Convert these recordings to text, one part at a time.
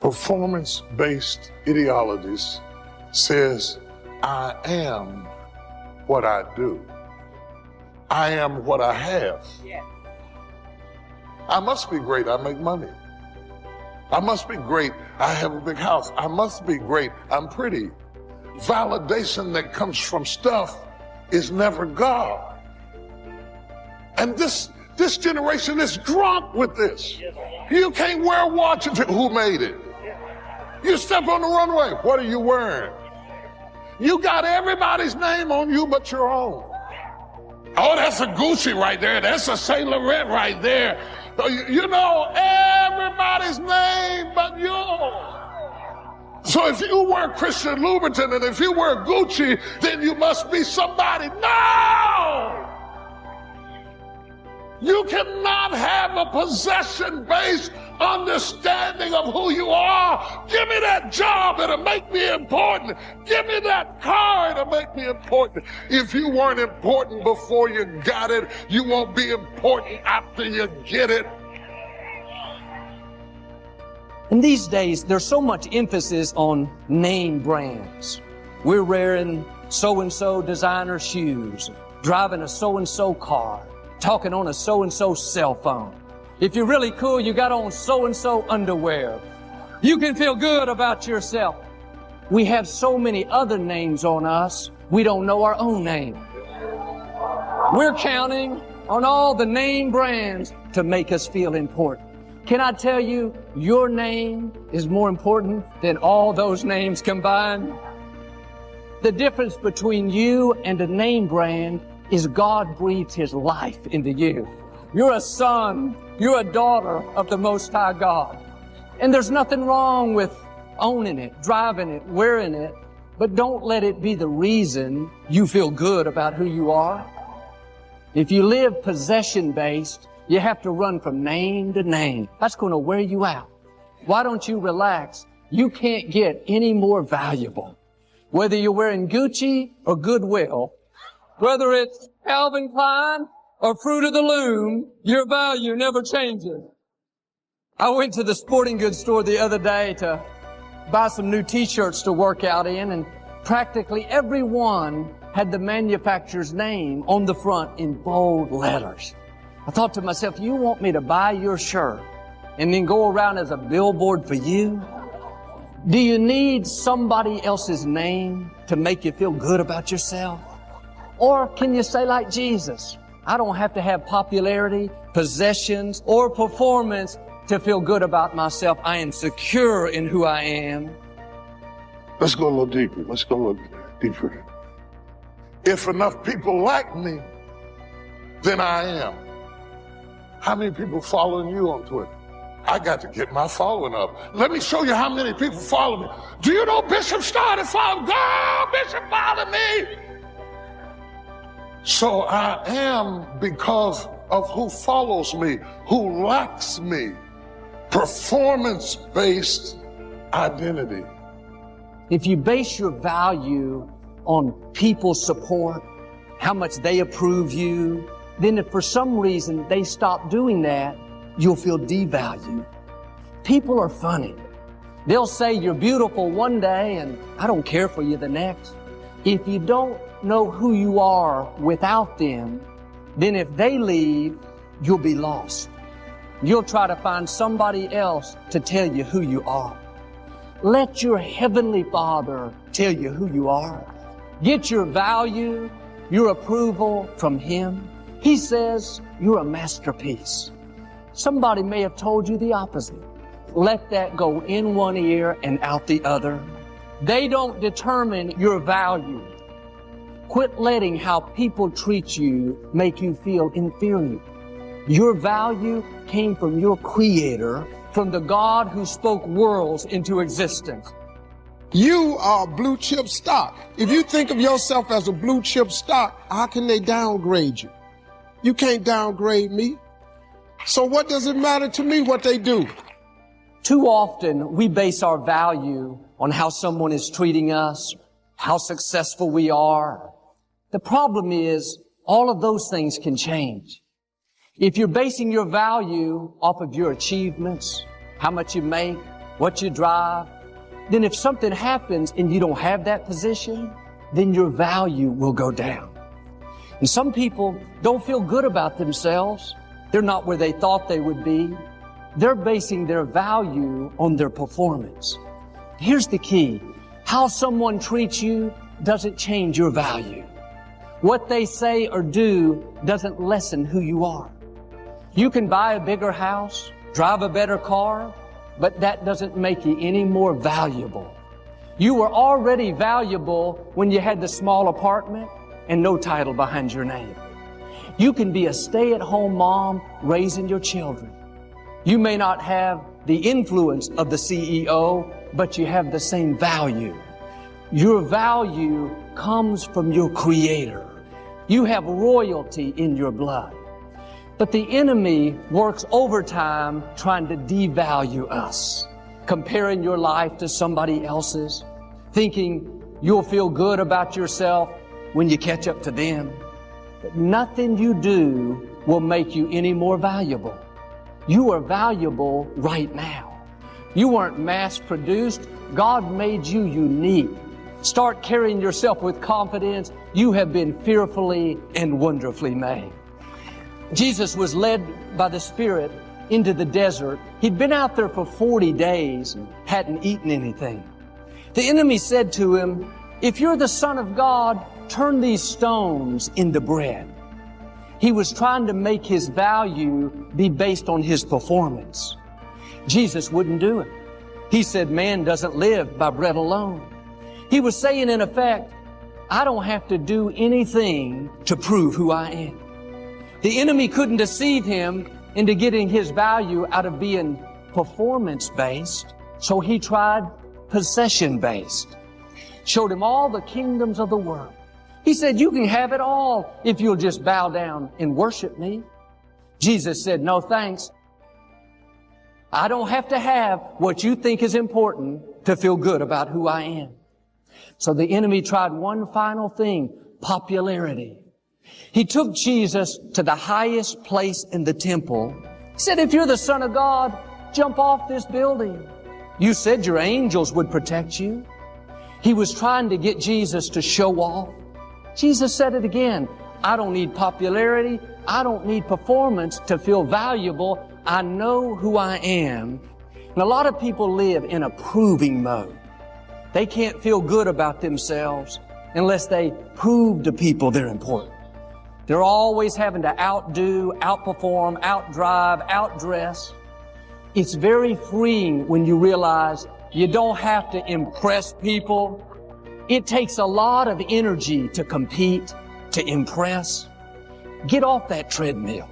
Performance-based ideologies says, I am what I do. I am what I have. I must be great, I make money. I must be great, I have a big house. I must be great, I'm pretty. Validation that comes from stuff is never God. And this generation is drunk with this. You can't wear a watch and say, who made it? You step on the runway, what are you wearing? You got everybody's name on you but your own. Oh, that's a Gucci right there. That's a Saint Laurent right there. You know, everybody's name but yours. So if you wear Christian Louboutin and if you wear Gucci, then you must be somebody. No! You cannot have a possession-based understanding of who you are. Give me that job, it'll make me important. Give me that car, it'll make me important. If you weren't important before you got it, you won't be important after you get it. In these days, there's so much emphasis on name brands. We're wearing so-and-so designer shoes, driving a so-and-so car, talking on a so-and-so cell phone. If you're really cool, you got on so-and-so underwear. You can feel good about yourself. We have so many other names on us, we don't know our own name. We're counting on all the name brands to make us feel important. Can I tell you, your name is more important than all those names combined? The difference between you and a name brand is God breathed His life into you. You're a son, you're a daughter of the Most High God. And there's nothing wrong with owning it, driving it, wearing it, but don't let it be the reason you feel good about who you are. If you live possession-based, you have to run from name to name. That's going to wear you out. Why don't you relax? You can't get any more valuable. Whether you're wearing Gucci or Goodwill, whether it's Calvin Klein or Fruit of the Loom, your value never changes. I went to the sporting goods store the other day to buy some new t-shirts to work out in, and practically every one had the manufacturer's name on the front in bold letters. I thought to myself, you want me to buy your shirt and then go around as a billboard for you? Do you need somebody else's name to make you feel good about yourself? Or can you say like Jesus, I don't have to have popularity, possessions, or performance to feel good about myself. I am secure in who I am. Let's go a little deeper. Let's go a little deeper. If enough people like me, then I am. How many people following you on Twitter? I got to get my following up. Let me show you how many people follow me. Do you know Bishop started following? Go, Bishop, follow me. So I am because of who follows me, who likes me. Performance-based identity. If you base your value on people's support, how much they approve you, then if for some reason they stop doing that, you'll feel devalued. People are funny. They'll say you're beautiful one day and I don't care for you the next. If you don't know who you are without them, then if they leave, you'll be lost. You'll try to find somebody else to tell you who you are. Let your Heavenly Father tell you who you are. Get your value, your approval from Him. He says you're a masterpiece. Somebody may have told you the opposite. Let that go in one ear and out the other. They don't determine your value. Quit letting how people treat you make you feel inferior. Your value came from your Creator, from the God who spoke worlds into existence. You are blue chip stock. If you think of yourself as a blue chip stock, how can they downgrade you? You can't downgrade me. So what does it matter to me what they do? Too often we base our value on how someone is treating us, how successful we are. The problem is all of those things can change. If you're basing your value off of your achievements, how much you make, what you drive, then if something happens and you don't have that position, then your value will go down. And some people don't feel good about themselves. They're not where they thought they would be. They're basing their value on their performance. Here's the key. How someone treats you doesn't change your value. What they say or do doesn't lessen who you are. You can buy a bigger house, drive a better car, but that doesn't make you any more valuable. You were already valuable when you had the small apartment and no title behind your name. You can be a stay-at-home mom raising your children. You may not have the influence of the CEO, but you have the same value. Your value comes from your Creator. You have royalty in your blood. But the enemy works overtime trying to devalue us, comparing your life to somebody else's, thinking you'll feel good about yourself when you catch up to them. But nothing you do will make you any more valuable. You are valuable right now. You weren't mass-produced. God made you unique. Start carrying yourself with confidence. You have been fearfully and wonderfully made. Jesus was led by the Spirit into the desert. He'd been out there for 40 days and hadn't eaten anything. The enemy said to him, "If you're the Son of God, turn these stones into bread." He was trying to make his value be based on his performance. Jesus wouldn't do it. He said, "Man doesn't live by bread alone." He was saying, in effect, I don't have to do anything to prove who I am. The enemy couldn't deceive him into getting his value out of being performance-based, so he tried possession-based. Showed him all the kingdoms of the world. He said, "You can have it all if you'll just bow down and worship me." Jesus said, "No thanks. I don't have to have what you think is important to feel good about who I am." So the enemy tried one final thing, popularity. He took Jesus to the highest place in the temple. He said, "If you're the Son of God, jump off this building. You said your angels would protect you." He was trying to get Jesus to show off. Jesus said it again, "I don't need popularity. I don't need performance to feel valuable. I know who I am." And a lot of people live in a proving mode. They can't feel good about themselves unless they prove to people they're important. They're always having to outdo, outperform, outdrive, outdress. It's very freeing when you realize you don't have to impress people. It takes a lot of energy to compete, to impress. Get off that treadmill.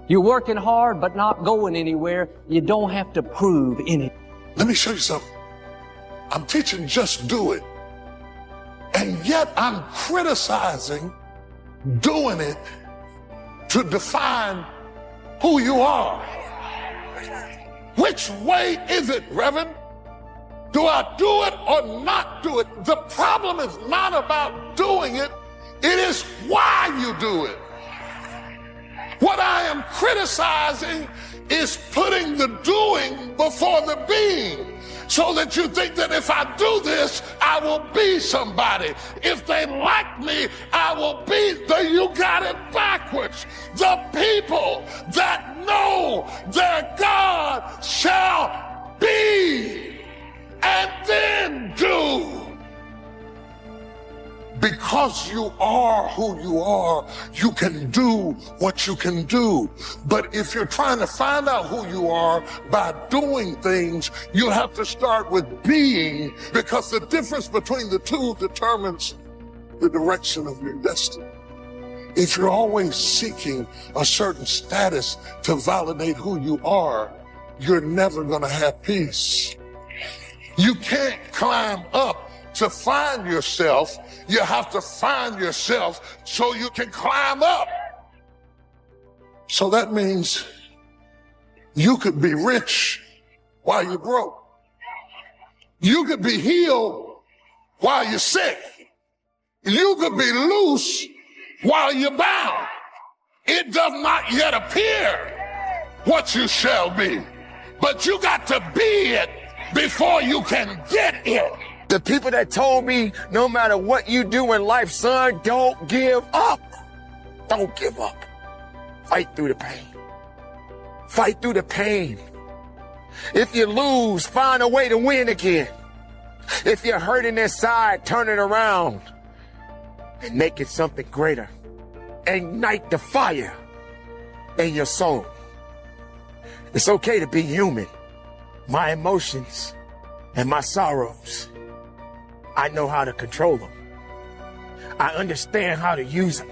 You're working hard but not going anywhere. You don't have to prove anything. Let me show you something. I'm teaching just do it. And yet I'm criticizing doing it to define who you are. Which way is it, Reverend? Do I do it or not do it? The problem is not about doing it. It is why you do it. What I am criticizing is putting the doing before the being, so that you think that if I do this, I will be somebody. If they like me, I will be. You got it backwards. The people that know their God shall be and then do. Because you are who you are, you can do what you can do. But if you're trying to find out who you are by doing things, you have to start with being, because the difference between the two determines the direction of your destiny. If you're always seeking a certain status to validate who you are, you're never going to have peace. You can't climb up to find yourself. You have to find yourself so you can climb up. So that means you could be rich while you're broke. You could be healed while you're sick. You could be loose while you're bound. It does not yet appear what you shall be, but you got to be it before you can get it. The people that told me, no matter what you do in life, son, don't give up. Don't give up. Fight through the pain. Fight through the pain. If you lose, find a way to win again. If you're hurting inside, turn it around and make it something greater. Ignite the fire in your soul. It's okay to be human. My emotions and my sorrows, I know how to control them. I understand how to use them.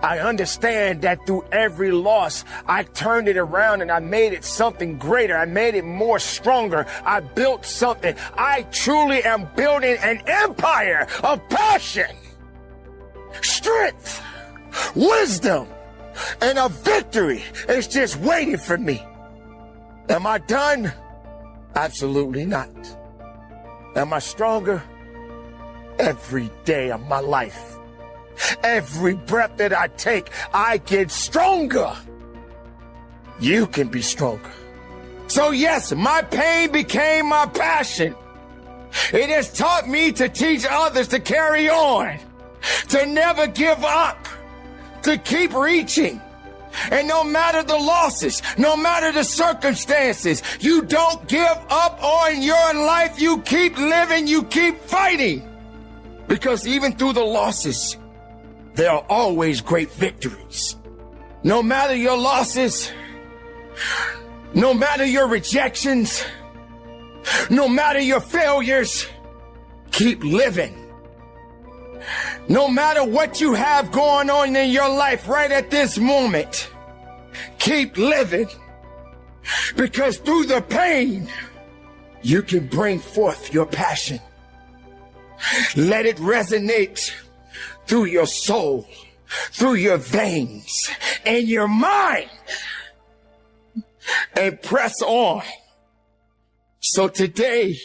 I understand that through every loss, I turned it around and I made it something greater. I made it more stronger. I built something. I truly am building an empire of passion, strength, wisdom, and a victory is just waiting for me. Am I done? Absolutely not. Am I stronger? Every day of my life. Every breath that I take, I get stronger. You can be stronger. So yes, my pain became my passion. It has taught me to teach others to carry on, to never give up, to keep reaching. And no matter the losses, no matter the circumstances, you don't give up on your life. You keep living, you keep fighting. Because even through the losses, there are always great victories. No matter your losses, no matter your rejections, no matter your failures, keep living. No matter what you have going on in your life right at this moment, keep living. Because through the pain, you can bring forth your passion. Let it resonate through your soul, through your veins, and your mind. And press on. So today,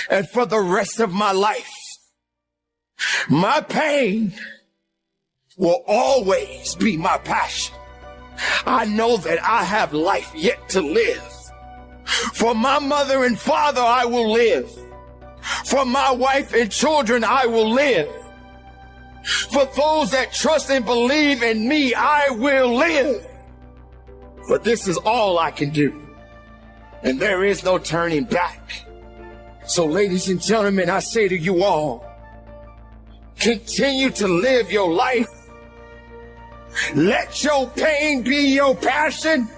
and for the rest of my life, my pain will always be my passion. I know that I have life yet to live. For my mother and father, I will live. For my wife and children, I will live. For those that trust and believe in me, I will live. For this is all I can do. And there is no turning back. So ladies and gentlemen, I say to you all, continue to live your life. Let your pain be your passion.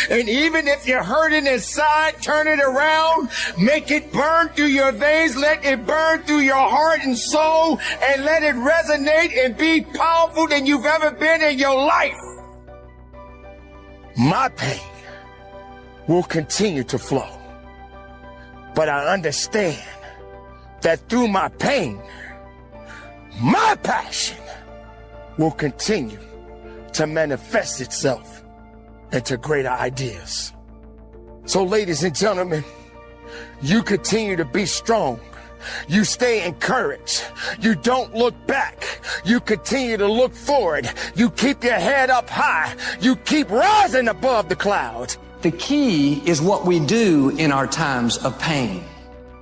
And even if you're hurting inside, turn it around. Make it burn through your veins. Let it burn through your heart and soul. And let it resonate and be powerful than you've ever been in your life. My pain will continue to flow. But I understand that through my pain, my passion will continue to manifest itself into greater ideas. So ladies and gentlemen, you continue to be strong. You stay encouraged. You don't look back. You continue to look forward. You keep your head up high. You keep rising above the clouds. The key is what we do in our times of pain.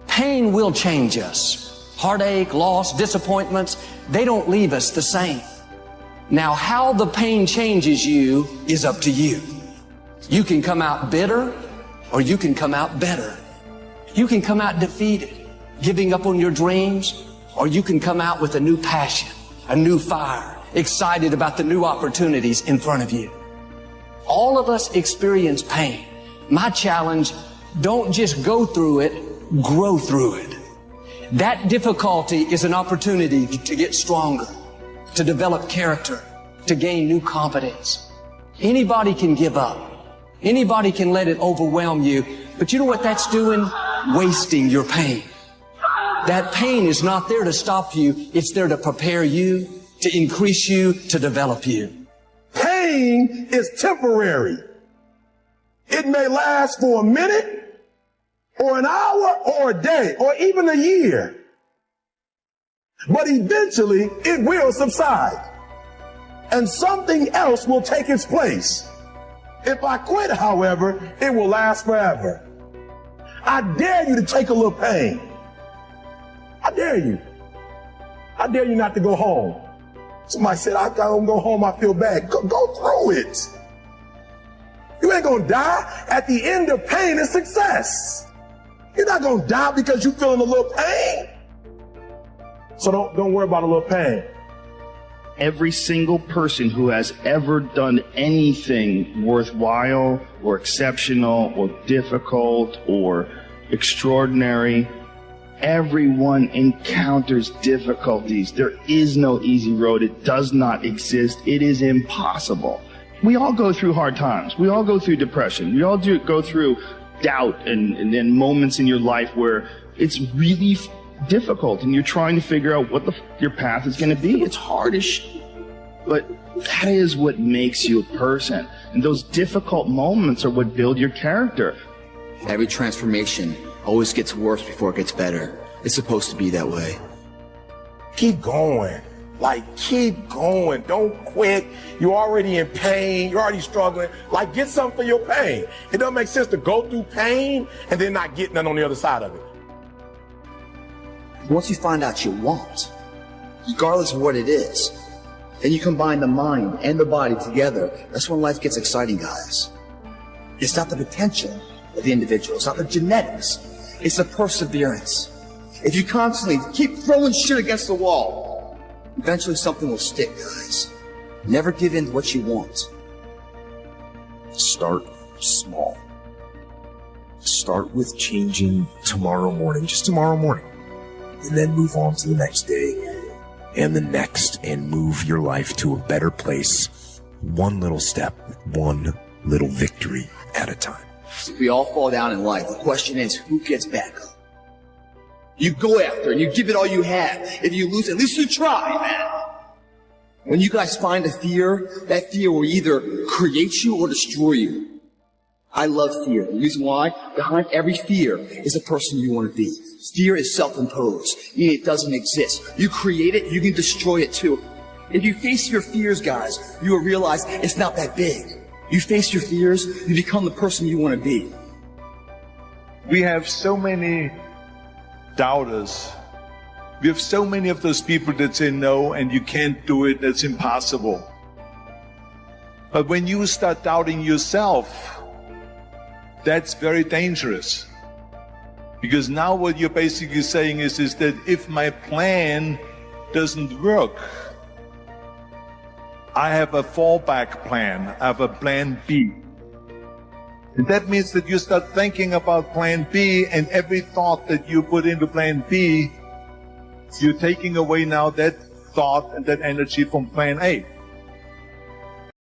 Pain will change us. Heartache, loss, disappointments, they don't leave us the same. Now, how the pain changes you is up to you. You can come out bitter, or you can come out better. You can come out defeated, giving up on your dreams, or you can come out with a new passion, a new fire, excited about the new opportunities in front of you. All of us experience pain. My challenge, don't just go through it, grow through it. That difficulty is an opportunity to get stronger, to develop character, to gain new confidence. Anybody can give up. Anybody can let it overwhelm you. But you know what that's doing? Wasting your pain. That pain is not there to stop you. It's there to prepare you, to increase you, to develop you. Pain is temporary. It may last for a minute, or an hour, or a day, or even a year. But eventually, it will subside. And something else will take its place. If I quit, however, it will last forever. I dare you to take a little pain. I dare you. I dare you not to go home. Somebody said, I don't go home, I feel bad. Go through it. You ain't gonna die. At the end of pain is success. You're not gonna die because you're feeling a little pain. So don't worry about a little pain. Every single person who has ever done anything worthwhile or exceptional or difficult or extraordinary, everyone encounters difficulties. There is no easy road. It does not exist. It is impossible. We all go through hard times. We all go through depression. We all go through doubt and then moments in your life where it's really difficult and you're trying to figure out what your path is going to be. It's hard as shit. But that is what makes you a person. And those difficult moments are what build your character. Every transformation always gets worse before it gets better. It's supposed to be that way. Keep going. Keep going. Don't quit. You're already in pain. You're already struggling. Get something for your pain. It doesn't make sense to go through pain and then not get none on the other side of it. Once you find out you want, regardless of what it is, then you combine the mind and the body together. That's when life gets exciting, guys. It's not the potential of the individual. It's not the genetics. It's the perseverance. If you constantly keep throwing shit against the wall, eventually something will stick, guys. Never give in to what you want. Start small. Start with changing tomorrow morning, just tomorrow morning. And then move on to the next day and the next and move your life to a better place. One little step, one little victory at a time. We all fall down in life. The question is, who gets back up? You go after and you give it all you have. If you lose, at least you try, man. When you guys find a fear, that fear will either create you or destroy you. I love fear. The reason why? Behind every fear is a person you want to be. Fear is self-imposed, meaning it doesn't exist. You create it, you can destroy it too. If you face your fears, guys, you will realize it's not that big. You face your fears, you become the person you want to be. We have so many doubters. We have so many of those people that say no and you can't do it, that's impossible. But when you start doubting yourself, that's very dangerous. Because now what you're basically saying is that if my plan doesn't work, I have a fallback plan, I have a plan B. And that means that you start thinking about plan B, and every thought that you put into plan B, you're taking away now that thought and that energy from plan A.